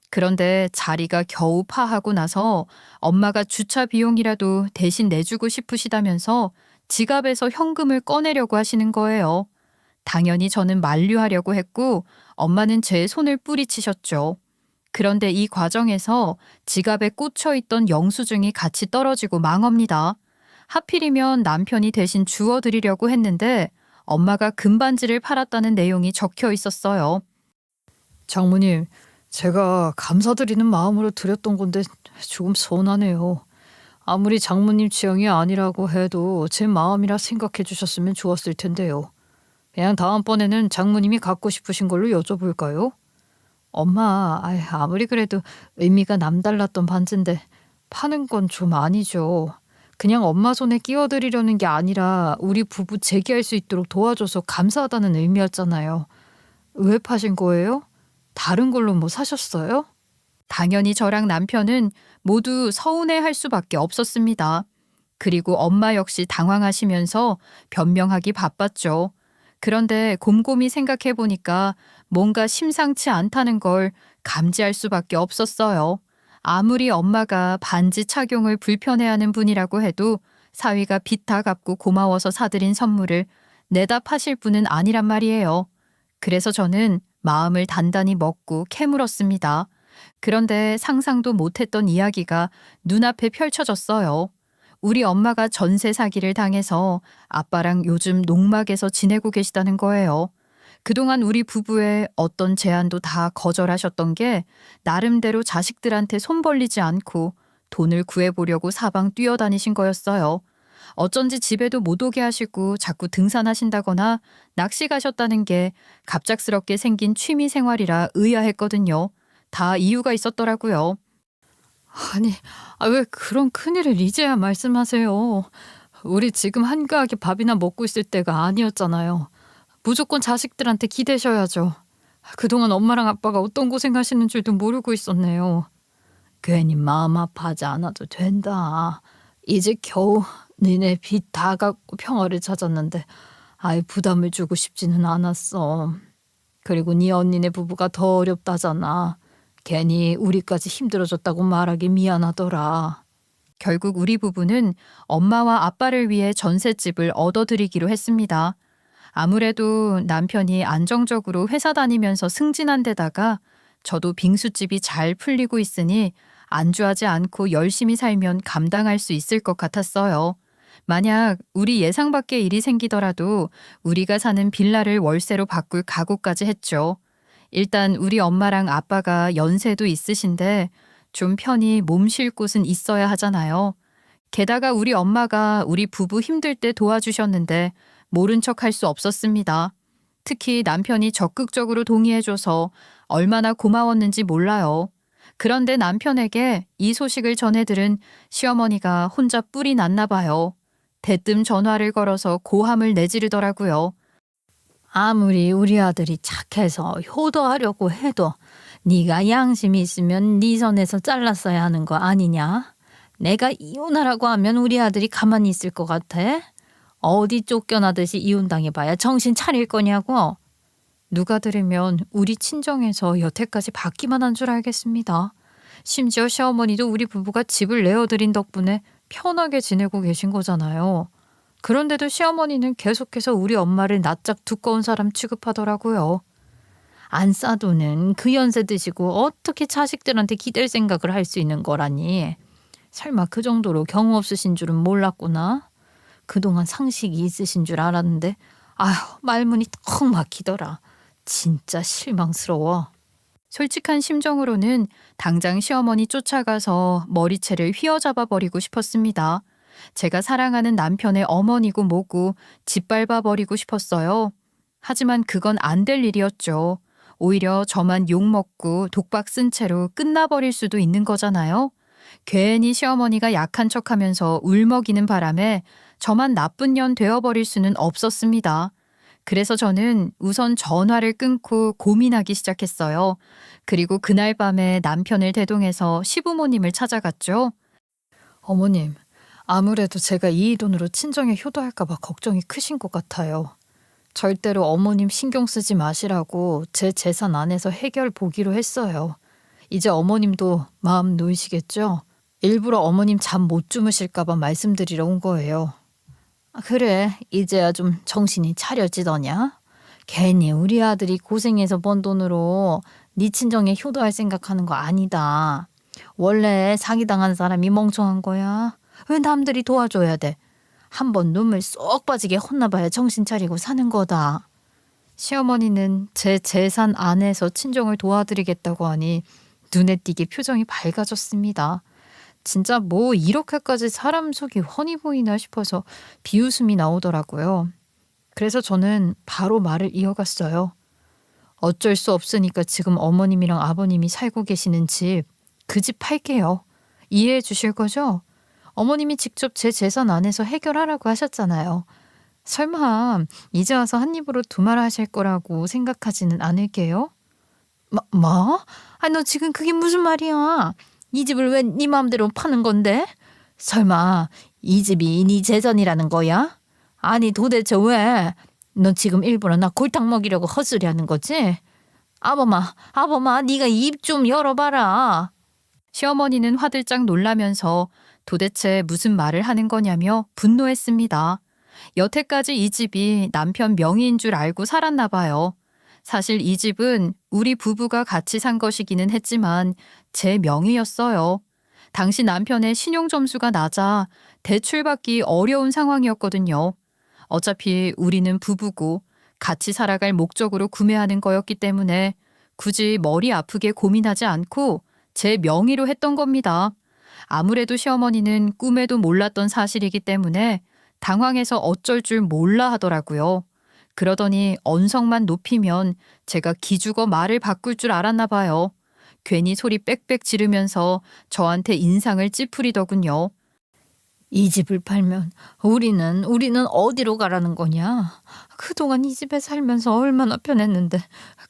그런데 자리가 겨우 파하고 나서 엄마가 주차 비용이라도 대신 내주고 싶으시다면서 지갑에서 현금을 꺼내려고 하시는 거예요. 당연히 저는 만류하려고 했고 엄마는 제 손을 뿌리치셨죠. 그런데 이 과정에서 지갑에 꽂혀 있던 영수증이 같이 떨어지고 망합니다. 하필이면 남편이 대신 주워드리려고 했는데 엄마가 금반지를 팔았다는 내용이 적혀 있었어요. 장모님, 제가 감사드리는 마음으로 드렸던 건데 조금 서운하네요. 아무리 장모님 취향이 아니라고 해도 제 마음이라 생각해 주셨으면 좋았을 텐데요. 그냥 다음번에는 장모님이 갖고 싶으신 걸로 여쭤볼까요? 엄마, 아무리 그래도 의미가 남달랐던 반지인데 파는 건 좀 아니죠. 그냥 엄마 손에 끼워드리려는 게 아니라 우리 부부 재기할 수 있도록 도와줘서 감사하다는 의미였잖아요. 왜 파신 거예요? 다른 걸로 뭐 사셨어요? 당연히 저랑 남편은 모두 서운해할 수밖에 없었습니다. 그리고 엄마 역시 당황하시면서 변명하기 바빴죠. 그런데 곰곰이 생각해 보니까 뭔가 심상치 않다는 걸 감지할 수밖에 없었어요. 아무리 엄마가 반지 착용을 불편해하는 분이라고 해도 사위가 빚 다 갚고 고마워서 사드린 선물을 내다 파실 분은 아니란 말이에요. 그래서 저는 마음을 단단히 먹고 캐물었습니다. 그런데 상상도 못했던 이야기가 눈앞에 펼쳐졌어요. 우리 엄마가 전세 사기를 당해서 아빠랑 요즘 농막에서 지내고 계시다는 거예요. 그동안 우리 부부의 어떤 제안도 다 거절하셨던 게 나름대로 자식들한테 손 벌리지 않고 돈을 구해보려고 사방 뛰어다니신 거였어요. 어쩐지 집에도 못 오게 하시고 자꾸 등산하신다거나 낚시 가셨다는 게 갑작스럽게 생긴 취미 생활이라 의아했거든요. 다 이유가 있었더라고요. 아니, 왜 그런 큰일을 이제야 말씀하세요. 우리 지금 한가하게 밥이나 먹고 있을 때가 아니었잖아요. 무조건 자식들한테 기대셔야죠. 그동안 엄마랑 아빠가 어떤 고생하시는 줄도 모르고 있었네요. 괜히 마음 아파하지 않아도 된다. 이제 겨우 니네 빚 다 갚고 평화를 찾았는데 아예 부담을 주고 싶지는 않았어. 그리고 네 언니네 부부가 더 어렵다잖아. 괜히 우리까지 힘들어졌다고 말하기 미안하더라. 결국 우리 부부는 엄마와 아빠를 위해 전셋집을 얻어드리기로 했습니다. 아무래도 남편이 안정적으로 회사 다니면서 승진한 데다가 저도 빙수집이 잘 풀리고 있으니 안주하지 않고 열심히 살면 감당할 수 있을 것 같았어요. 만약 우리 예상 밖의 일이 생기더라도 우리가 사는 빌라를 월세로 바꿀 각오까지 했죠. 일단 우리 엄마랑 아빠가 연세도 있으신데 좀 편히 몸 쉴 곳은 있어야 하잖아요. 게다가 우리 엄마가 우리 부부 힘들 때 도와주셨는데 모른 척 할 수 없었습니다. 특히 남편이 적극적으로 동의해줘서 얼마나 고마웠는지 몰라요. 그런데 남편에게 이 소식을 전해들은 시어머니가 혼자 뿔이 났나 봐요. 대뜸 전화를 걸어서 고함을 내지르더라고요. 아무리 우리 아들이 착해서 효도하려고 해도 네가 양심이 있으면 네 선에서 잘랐어야 하는 거 아니냐? 내가 이혼하라고 하면 우리 아들이 가만히 있을 것 같아? 어디 쫓겨나듯이 이혼당해봐야 정신 차릴 거냐고? 누가 들으면 우리 친정에서 여태까지 받기만 한 줄 알겠습니다. 심지어 시어머니도 우리 부부가 집을 내어드린 덕분에 편하게 지내고 계신 거잖아요. 그런데도 시어머니는 계속해서 우리 엄마를 낯짝 두꺼운 사람 취급하더라고요. 안 싸도는 그 연세 드시고 어떻게 자식들한테 기댈 생각을 할 수 있는 거라니. 설마 그 정도로 경우 없으신 줄은 몰랐구나. 그동안 상식이 있으신 줄 알았는데 아휴 말문이 턱 막히더라. 진짜 실망스러워. 솔직한 심정으로는 당장 시어머니 쫓아가서 머리채를 휘어잡아 버리고 싶었습니다. 제가 사랑하는 남편의 어머니고 뭐고 짓밟아 버리고 싶었어요. 하지만 그건 안 될 일이었죠. 오히려 저만 욕먹고 독박 쓴 채로 끝나버릴 수도 있는 거잖아요. 괜히 시어머니가 약한 척하면서 울먹이는 바람에 저만 나쁜 년 되어버릴 수는 없었습니다. 그래서 저는 우선 전화를 끊고 고민하기 시작했어요. 그리고 그날 밤에 남편을 대동해서 시부모님을 찾아갔죠. 어머님, 아무래도 제가 이 돈으로 친정에 효도할까 봐 걱정이 크신 것 같아요. 절대로 어머님 신경 쓰지 마시라고 제 재산 안에서 해결 보기로 했어요. 이제 어머님도 마음 놓이시겠죠? 일부러 어머님 잠 못 주무실까 봐 말씀드리러 온 거예요. 그래, 이제야 좀 정신이 차려지더냐? 괜히 우리 아들이 고생해서 번 돈으로 네 친정에 효도할 생각하는 거 아니다. 원래 사기당한 사람이 멍청한 거야. 왜 남들이 도와줘야 돼? 한번 눈물 쏙 빠지게 혼나봐야 정신 차리고 사는 거다. 시어머니는 제 재산 안에서 친정을 도와드리겠다고 하니 눈에 띄게 표정이 밝아졌습니다. 진짜 뭐 이렇게까지 사람 속이 훤히 보이나 싶어서 비웃음이 나오더라고요. 그래서 저는 바로 말을 이어갔어요. 어쩔 수 없으니까 지금 어머님이랑 아버님이 살고 계시는 집, 그 집 팔게요. 이해해 주실 거죠? 어머님이 직접 제 재산 안에서 해결하라고 하셨잖아요. 설마 이제 와서 한 입으로 두말하실 거라고 생각하지는 않을게요. 뭐? 아니 너 지금 그게 무슨 말이야? 이 집을 왜 네 마음대로 파는 건데? 설마 이 집이 네 재산이라는 거야? 아니 도대체 왜? 너 지금 일부러 나 골탕 먹이려고 헛소리하는 거지? 아범아 네가 입 좀 열어봐라. 시어머니는 화들짝 놀라면서 도대체 무슨 말을 하는 거냐며 분노했습니다. 여태까지 이 집이 남편 명의인 줄 알고 살았나 봐요. 사실 이 집은 우리 부부가 같이 산 것이기는 했지만 제 명의였어요. 당시 남편의 신용점수가 낮아 대출받기 어려운 상황이었거든요. 어차피 우리는 부부고 같이 살아갈 목적으로 구매하는 거였기 때문에 굳이 머리 아프게 고민하지 않고 제 명의로 했던 겁니다. 아무래도 시어머니는 꿈에도 몰랐던 사실이기 때문에 당황해서 어쩔 줄 몰라 하더라고요. 그러더니 언성만 높이면 제가 기죽어 말을 바꿀 줄 알았나 봐요. 괜히 소리 빽빽 지르면서 저한테 인상을 찌푸리더군요. 이 집을 팔면 우리는 어디로 가라는 거냐? 그동안 이 집에 살면서 얼마나 편했는데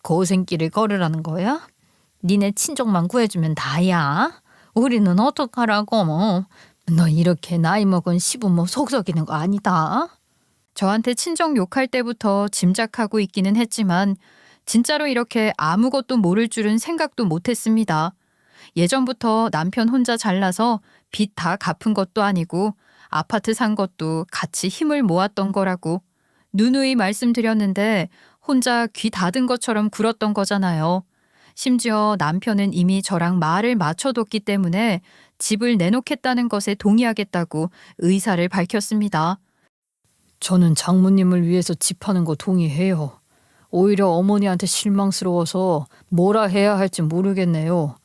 고생길을 걸으라는 거야? 니네 친족만 구해주면 다야. 우리는 어떡하라고? 너 이렇게 나이 먹은 시부모 속썩이는 거 아니다. 저한테 친정 욕할 때부터 짐작하고 있기는 했지만 진짜로 이렇게 아무것도 모를 줄은 생각도 못했습니다. 예전부터 남편 혼자 잘나서 빚 다 갚은 것도 아니고 아파트 산 것도 같이 힘을 모았던 거라고 누누이 말씀드렸는데 혼자 귀 닫은 것처럼 굴었던 거잖아요. 심지어 남편은 이미 저랑 말을 맞춰뒀기 때문에 집을 내놓겠다는 것에 동의하겠다고 의사를 밝혔습니다. 저는 장모님을 위해서 집 파는 거 동의해요. 오히려 어머니한테 실망스러워서 뭐라 해야 할지 모르겠네요.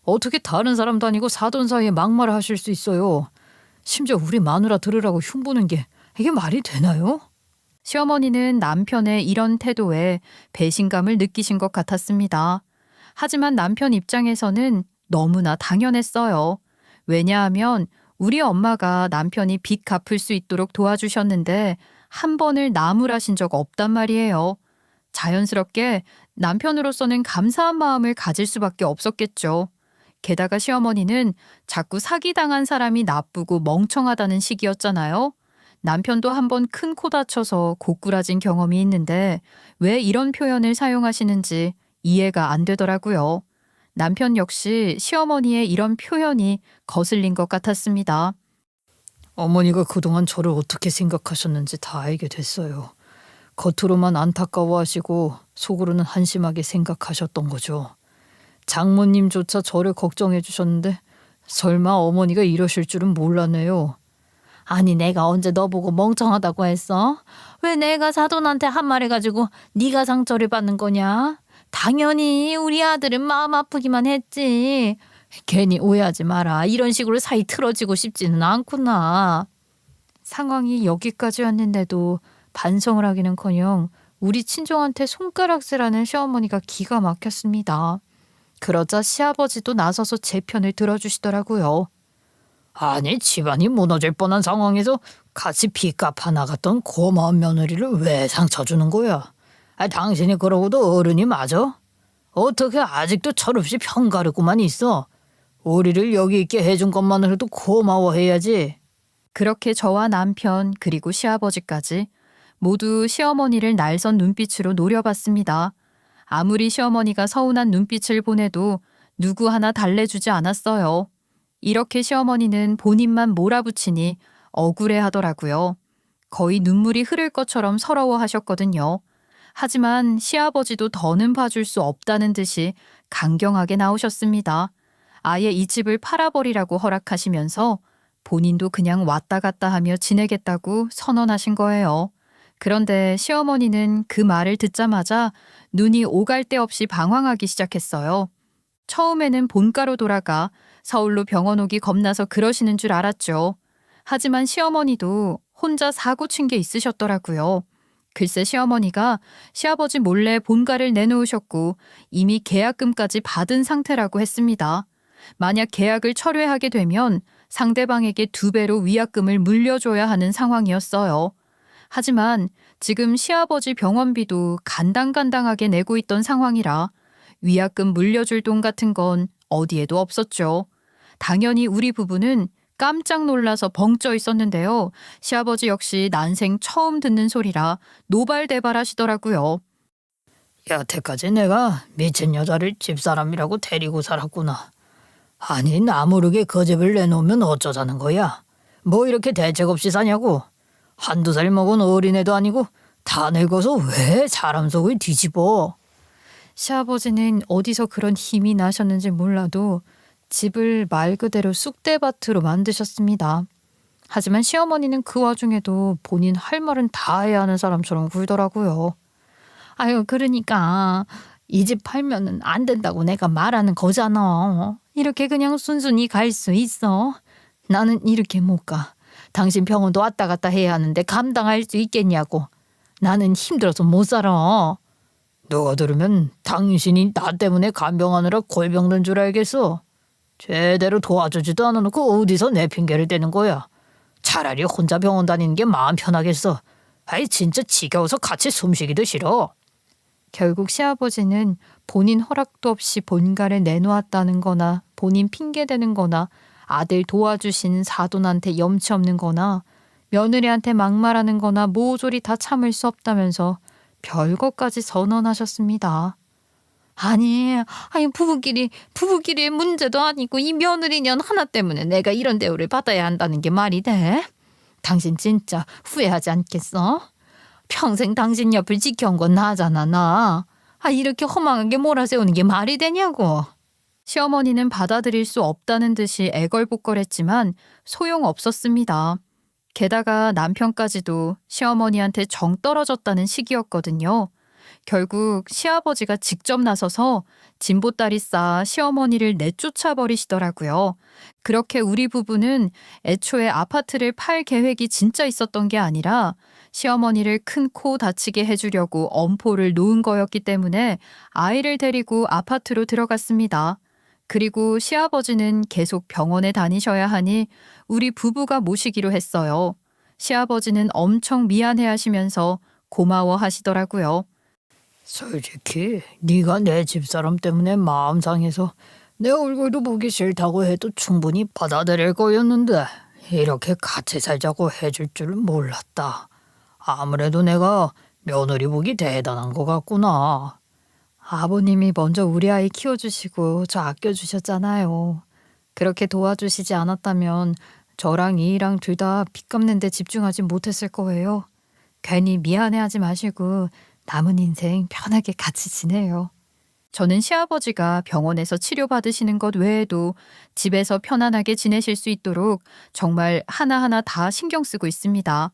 어떻게 다른 사람도 아니고 사돈 사이에 막말을 하실 수 있어요. 심지어 우리 마누라 들으라고 흉보는 게 이게 말이 되나요? 시어머니는 남편의 이런 태도에 배신감을 느끼신 것 같았습니다. 하지만 남편 입장에서는 너무나 당연했어요. 왜냐하면 우리 엄마가 남편이 빚 갚을 수 있도록 도와주셨는데 한 번을 나무라신 적 없단 말이에요. 자연스럽게 남편으로서는 감사한 마음을 가질 수밖에 없었겠죠. 게다가 시어머니는 자꾸 사기당한 사람이 나쁘고 멍청하다는 식이었잖아요. 남편도 한 번 큰 코 다쳐서 고꾸라진 경험이 있는데 왜 이런 표현을 사용하시는지 이해가 안 되더라고요. 남편 역시 시어머니의 이런 표현이 거슬린 것 같았습니다. 어머니가 그동안 저를 어떻게 생각하셨는지 다 알게 됐어요. 겉으로만 안타까워하시고 속으로는 한심하게 생각하셨던 거죠. 장모님조차 저를 걱정해 주셨는데 설마 어머니가 이러실 줄은 몰랐네요. 아니 내가 언제 너 보고 멍청하다고 했어? 왜 내가 사돈한테 한 말 해가지고 네가 상처를 받는 거냐? 당연히 우리 아들은 마음 아프기만 했지. 괜히 오해하지 마라. 이런 식으로 사이 틀어지고 싶지는 않구나. 상황이 여기까지였는데도 반성을 하기는커녕 우리 친정한테 손가락질하는 시어머니가 기가 막혔습니다. 그러자 시아버지도 나서서 제 편을 들어주시더라고요. 아니 집안이 무너질 뻔한 상황에서 같이 빚 갚아 나갔던 고마운 며느리를 왜 상처 주는 거야? 당신이 그러고도 어른이 맞아? 어떻게 아직도 철없이 편가르고만 있어? 우리를 여기 있게 해준 것만으로도 고마워해야지. 그렇게 저와 남편 그리고 시아버지까지 모두 시어머니를 날선 눈빛으로 노려봤습니다. 아무리 시어머니가 서운한 눈빛을 보내도 누구 하나 달래주지 않았어요. 이렇게 시어머니는 본인만 몰아붙이니 억울해하더라고요. 거의 눈물이 흐를 것처럼 서러워하셨거든요. 하지만 시아버지도 더는 봐줄 수 없다는 듯이 강경하게 나오셨습니다. 아예 이 집을 팔아버리라고 허락하시면서 본인도 그냥 왔다 갔다 하며 지내겠다고 선언하신 거예요. 그런데 시어머니는 그 말을 듣자마자 눈이 오갈 데 없이 방황하기 시작했어요. 처음에는 본가로 돌아가 서울로 병원 오기 겁나서 그러시는 줄 알았죠. 하지만 시어머니도 혼자 사고 친 게 있으셨더라고요. 글쎄 시어머니가 시아버지 몰래 본가를 내놓으셨고 이미 계약금까지 받은 상태라고 했습니다. 만약 계약을 철회하게 되면 상대방에게 2배로 위약금을 물려줘야 하는 상황이었어요. 하지만 지금 시아버지 병원비도 간당간당하게 내고 있던 상황이라 위약금 물려줄 돈 같은 건 어디에도 없었죠. 당연히 우리 부부는 깜짝 놀라서 벙쪄 있었는데요. 시아버지 역시 난생 처음 듣는 소리라 노발대발하시더라고요. 여태까지 내가 미친 여자를 집사람이라고 데리고 살았구나. 아니 나 모르게 그 집을 내놓으면 어쩌자는 거야. 뭐 이렇게 대책 없이 사냐고. 한두 살 먹은 어린애도 아니고 다 늙어서 왜 사람 속을 뒤집어. 시아버지는 어디서 그런 힘이 나셨는지 몰라도 집을 말 그대로 쑥대밭으로 만드셨습니다. 하지만 시어머니는 그 와중에도 본인 할 말은 다 해야 하는 사람처럼 굴더라고요. 아유 그러니까 이 집 팔면은 안 된다고 내가 말하는 거잖아. 이렇게 그냥 순순히 갈 수 있어. 나는 이렇게 못 가. 당신 병원도 왔다 갔다 해야 하는데 감당할 수 있겠냐고. 나는 힘들어서 못 살아. 누가 들으면 당신이 나 때문에 간병하느라 골병든 줄 알겠어. 제대로 도와주지도 않아놓고 어디서 내 핑계를 대는 거야. 차라리 혼자 병원 다니는 게 마음 편하겠어. 아이 진짜 지겨워서 같이 숨쉬기도 싫어. 결국 시아버지는 본인 허락도 없이 본가를 내놓았다는 거나 본인 핑계대는 거나 아들 도와주신 사돈한테 염치 없는 거나 며느리한테 막말하는 거나 모조리 다 참을 수 없다면서 별것까지 선언하셨습니다. 아니 부부끼리의 문제도 아니고 이 며느리년 하나 때문에 내가 이런 대우를 받아야 한다는 게 말이 돼? 당신 진짜 후회하지 않겠어? 평생 당신 옆을 지켜온 건 나잖아, 나. 이렇게 허망하게 몰아세우는 게 말이 되냐고. 시어머니는 받아들일 수 없다는 듯이 애걸복걸했지만 소용없었습니다. 게다가 남편까지도 시어머니한테 정 떨어졌다는 시기였거든요. 결국 시아버지가 직접 나서서 진보다리 쌓아 시어머니를 내쫓아 버리시더라고요. 그렇게 우리 부부는 애초에 아파트를 팔 계획이 진짜 있었던 게 아니라 시어머니를 큰 코 다치게 해주려고 엄포를 놓은 거였기 때문에 아이를 데리고 아파트로 들어갔습니다. 그리고 시아버지는 계속 병원에 다니셔야 하니 우리 부부가 모시기로 했어요. 시아버지는 엄청 미안해하시면서 고마워하시더라고요. 솔직히 네가 내 집사람 때문에 마음 상해서 내 얼굴도 보기 싫다고 해도 충분히 받아들일 거였는데 이렇게 같이 살자고 해줄 줄은 몰랐다. 아무래도 내가 며느리 복이 대단한 것 같구나. 아버님이 먼저 우리 아이 키워주시고 저 아껴주셨잖아요. 그렇게 도와주시지 않았다면 저랑 이랑 둘 다 빚 갚는 데 집중하지 못했을 거예요. 괜히 미안해하지 마시고 남은 인생 편하게 같이 지내요. 저는 시아버지가 병원에서 치료받으시는 것 외에도 집에서 편안하게 지내실 수 있도록 정말 하나하나 다 신경 쓰고 있습니다.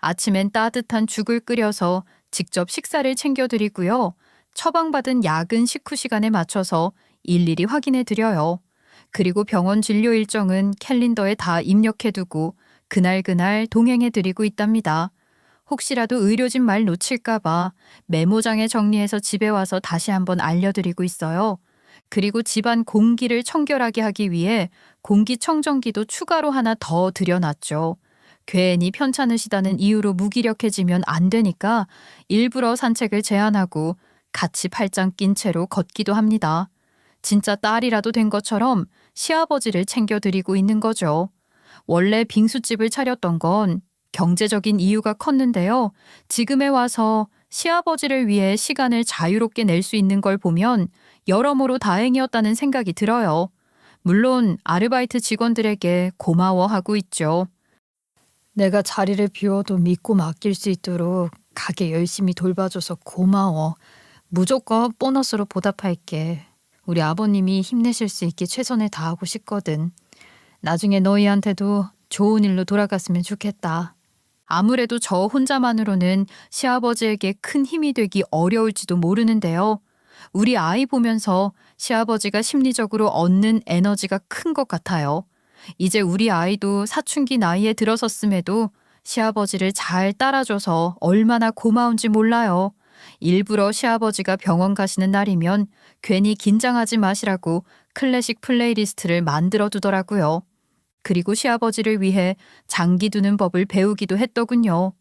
아침엔 따뜻한 죽을 끓여서 직접 식사를 챙겨드리고요. 처방받은 약은 식후 시간에 맞춰서 일일이 확인해 드려요. 그리고 병원 진료 일정은 캘린더에 다 입력해두고 그날 동행해 드리고 있답니다. 혹시라도 의료진 말 놓칠까봐 메모장에 정리해서 집에 와서 다시 한번 알려드리고 있어요. 그리고 집안 공기를 청결하게 하기 위해 공기청정기도 추가로 하나 더 들여놨죠. 괜히 편찮으시다는 이유로 무기력해지면 안 되니까 일부러 산책을 제한하고 같이 팔짱 낀 채로 걷기도 합니다. 진짜 딸이라도 된 것처럼 시아버지를 챙겨드리고 있는 거죠. 원래 빙수집을 차렸던 건 경제적인 이유가 컸는데요. 지금에 와서 시아버지를 위해 시간을 자유롭게 낼 수 있는 걸 보면 여러모로 다행이었다는 생각이 들어요. 물론 아르바이트 직원들에게 고마워하고 있죠. 내가 자리를 비워도 믿고 맡길 수 있도록 가게 열심히 돌봐줘서 고마워. 무조건 보너스로 보답할게. 우리 아버님이 힘내실 수 있게 최선을 다하고 싶거든. 나중에 너희한테도 좋은 일로 돌아갔으면 좋겠다. 아무래도 저 혼자만으로는 시아버지에게 큰 힘이 되기 어려울지도 모르는데요. 우리 아이 보면서 시아버지가 심리적으로 얻는 에너지가 큰 것 같아요. 이제 우리 아이도 사춘기 나이에 들어섰음에도 시아버지를 잘 따라줘서 얼마나 고마운지 몰라요. 일부러 시아버지가 병원 가시는 날이면 괜히 긴장하지 마시라고 클래식 플레이리스트를 만들어 두더라고요. 그리고 시아버지를 위해 장기 두는 법을 배우기도 했더군요.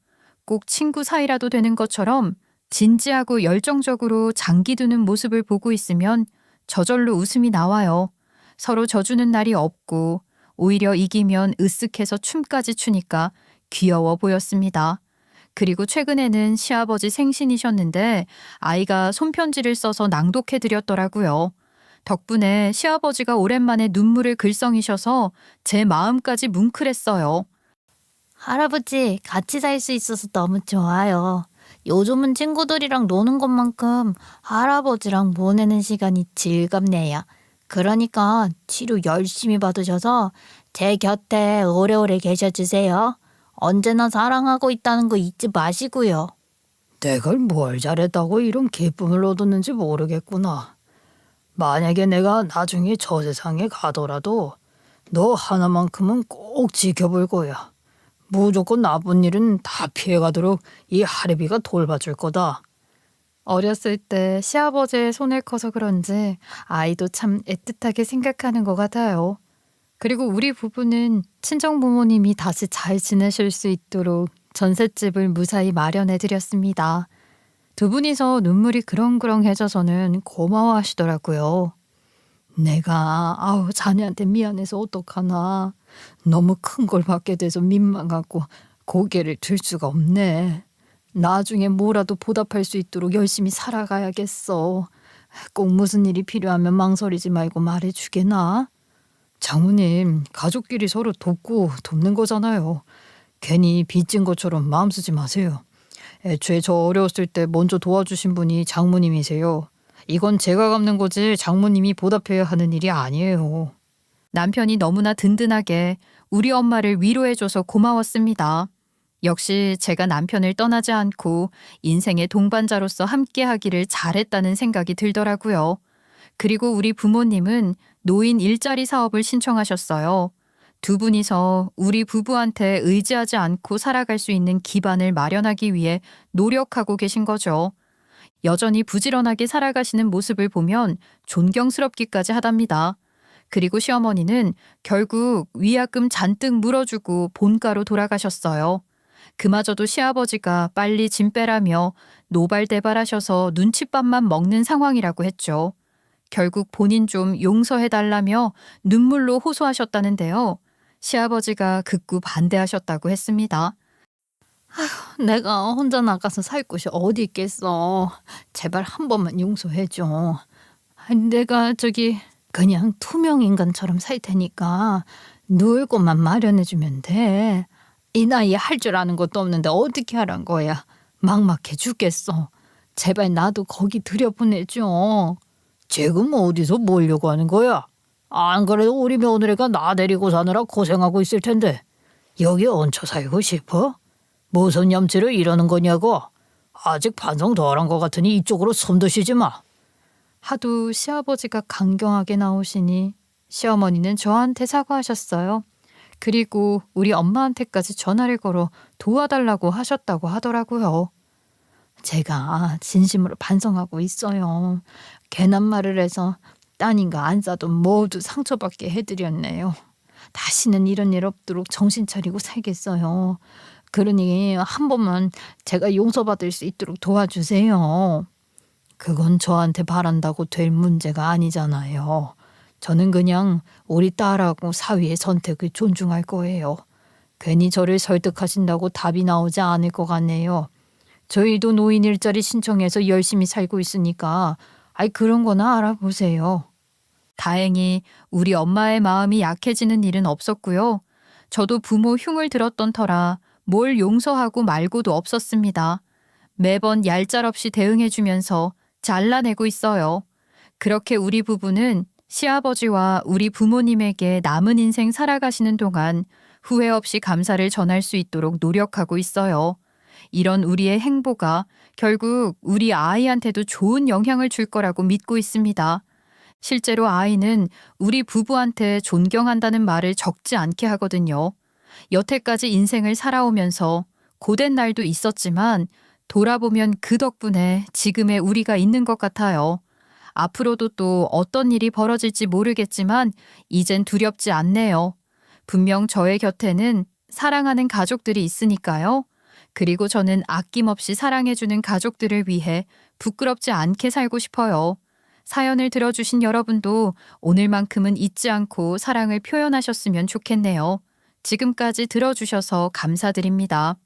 꼭 친구 사이라도 되는 것처럼 진지하고 열정적으로 장기 두는 모습을 보고 있으면 저절로 웃음이 나와요. 서로 져주는 날이 없고 오히려 이기면 으쓱해서 춤까지 추니까 귀여워 보였습니다. 그리고 최근에는 시아버지 생신이셨는데 아이가 손편지를 써서 낭독해 드렸더라고요. 덕분에 시아버지가 오랜만에 눈물을 글썽이셔서 제 마음까지 뭉클했어요. 할아버지, 같이 살 수 있어서 너무 좋아요. 요즘은 친구들이랑 노는 것만큼 할아버지랑 보내는 시간이 즐겁네요. 그러니까 치료 열심히 받으셔서 제 곁에 오래오래 계셔주세요. 언제나 사랑하고 있다는 거 잊지 마시고요. 내가 뭘 잘했다고 이런 기쁨을 얻었는지 모르겠구나. 만약에 내가 나중에 저 세상에 가더라도 너 하나만큼은 꼭 지켜볼 거야. 무조건 나쁜 일은 다 피해가도록 이 할애비가 돌봐줄 거다. 어렸을 때 시아버지의 손을 커서 그런지 아이도 참 애틋하게 생각하는 것 같아요. 그리고 우리 부부는 친정 부모님이 다시 잘 지내실 수 있도록 전셋집을 무사히 마련해 드렸습니다. 두 분이서 눈물이 그렁그렁해져서는 고마워하시더라고요. 내가 자네한테 미안해서 어떡하나. 너무 큰 걸 받게 돼서 민망하고 고개를 들 수가 없네. 나중에 뭐라도 보답할 수 있도록 열심히 살아가야겠어. 꼭 무슨 일이 필요하면 망설이지 말고 말해주게나. 장모님, 가족끼리 서로 돕고 돕는 거잖아요. 괜히 빚진 것처럼 마음 쓰지 마세요. 애초에 저 어려웠을 때 먼저 도와주신 분이 장모님이세요. 이건 제가 갚는 거지 장모님이 보답해야 하는 일이 아니에요. 남편이 너무나 든든하게 우리 엄마를 위로해줘서 고마웠습니다. 역시 제가 남편을 떠나지 않고 인생의 동반자로서 함께하기를 잘했다는 생각이 들더라고요. 그리고 우리 부모님은 노인 일자리 사업을 신청하셨어요. 두 분이서 우리 부부한테 의지하지 않고 살아갈 수 있는 기반을 마련하기 위해 노력하고 계신 거죠. 여전히 부지런하게 살아가시는 모습을 보면 존경스럽기까지 하답니다. 그리고 시어머니는 결국 위약금 잔뜩 물어주고 본가로 돌아가셨어요. 그마저도 시아버지가 빨리 짐 빼라며 노발대발하셔서 눈칫밥만 먹는 상황이라고 했죠. 결국 본인 좀 용서해달라며 눈물로 호소하셨다는데요. 시아버지가 극구 반대하셨다고 했습니다. 내가 혼자 나가서 살 곳이 어디 있겠어. 제발 한 번만 용서해줘. 내가 그냥 투명 인간처럼 살 테니까 누울 곳만 마련해주면 돼. 이 나이에 할 줄 아는 것도 없는데 어떻게 하란 거야. 막막해 죽겠어. 제발 나도 거기 들여보내줘. 지금 어디서 모으려고 하는 거야? 안 그래도 우리 며느리가 나 데리고 사느라 고생하고 있을 텐데 여기 얹혀 살고 싶어? 무슨 염치로 이러는 거냐고? 아직 반성 덜한 것 같으니 이쪽으로 손도 쉬지 마. 하도 시아버지가 강경하게 나오시니 시어머니는 저한테 사과하셨어요. 그리고 우리 엄마한테까지 전화를 걸어 도와달라고 하셨다고 하더라고요. 제가 진심으로 반성하고 있어요. 괜한 말을 해서 따님과 안사돈 모두 상처받게 해드렸네요. 다시는 이런 일 없도록 정신 차리고 살겠어요. 그러니 한 번만 제가 용서받을 수 있도록 도와주세요. 그건 저한테 바란다고 될 문제가 아니잖아요. 저는 그냥 우리 딸하고 사위의 선택을 존중할 거예요. 괜히 저를 설득하신다고 답이 나오지 않을 것 같네요. 저희도 노인 일자리 신청해서 열심히 살고 있으니까 그런 거나 알아보세요. 다행히 우리 엄마의 마음이 약해지는 일은 없었고요. 저도 부모 흉을 들었던 터라 뭘 용서하고 말고도 없었습니다. 매번 얄짤없이 대응해주면서 잘라내고 있어요. 그렇게 우리 부부는 시아버지와 우리 부모님에게 남은 인생 살아가시는 동안 후회 없이 감사를 전할 수 있도록 노력하고 있어요. 이런 우리의 행보가 결국 우리 아이한테도 좋은 영향을 줄 거라고 믿고 있습니다. 실제로 아이는 우리 부부한테 존경한다는 말을 적지 않게 하거든요. 여태까지 인생을 살아오면서 고된 날도 있었지만 돌아보면 그 덕분에 지금의 우리가 있는 것 같아요. 앞으로도 또 어떤 일이 벌어질지 모르겠지만 이젠 두렵지 않네요. 분명 저의 곁에는 사랑하는 가족들이 있으니까요. 그리고 저는 아낌없이 사랑해주는 가족들을 위해 부끄럽지 않게 살고 싶어요. 사연을 들어주신 여러분도 오늘만큼은 잊지 않고 사랑을 표현하셨으면 좋겠네요. 지금까지 들어주셔서 감사드립니다.